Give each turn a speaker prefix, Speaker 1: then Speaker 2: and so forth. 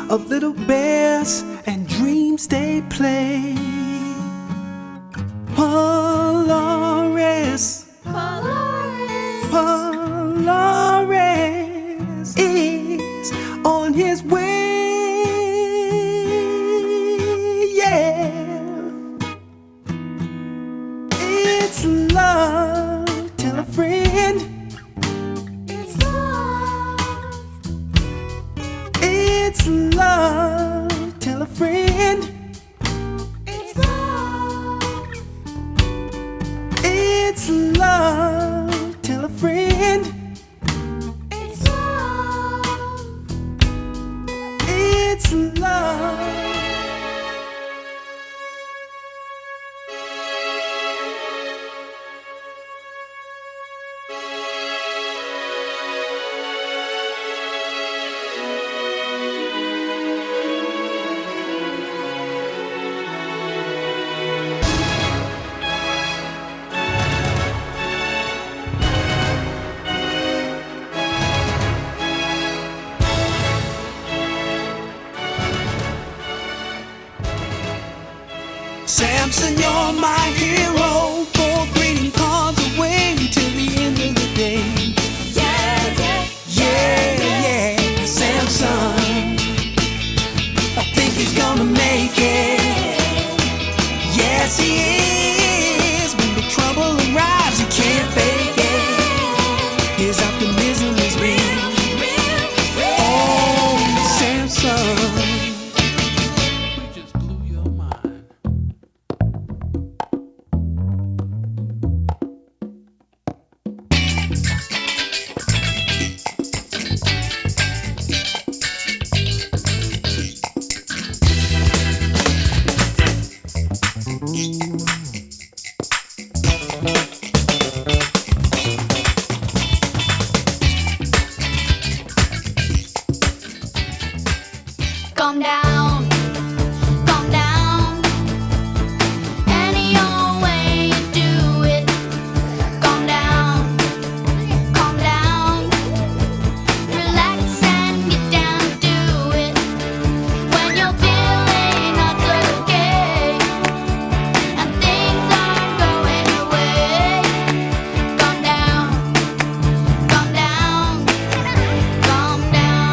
Speaker 1: of little bears and dreams they play. Polaris is on his way. Yeah, it's love. Tell a friend. It's love. It's love. Tell a friend. It's love. It's love. Tell a friend. It's love. It's love. Samson, you're my hero for bringing cards away till the end of the day. Yeah, Samson, I think he's gonna make it. Yes, he is. When the trouble arrives, he can't fake it. His optimism is real. Oh, Samson.
Speaker 2: Calm down, calm down. Any old way you do it. Calm down, calm down. Relax and get down to it. When you're feeling not okay and things aren't going your way. Calm down, calm down, calm down.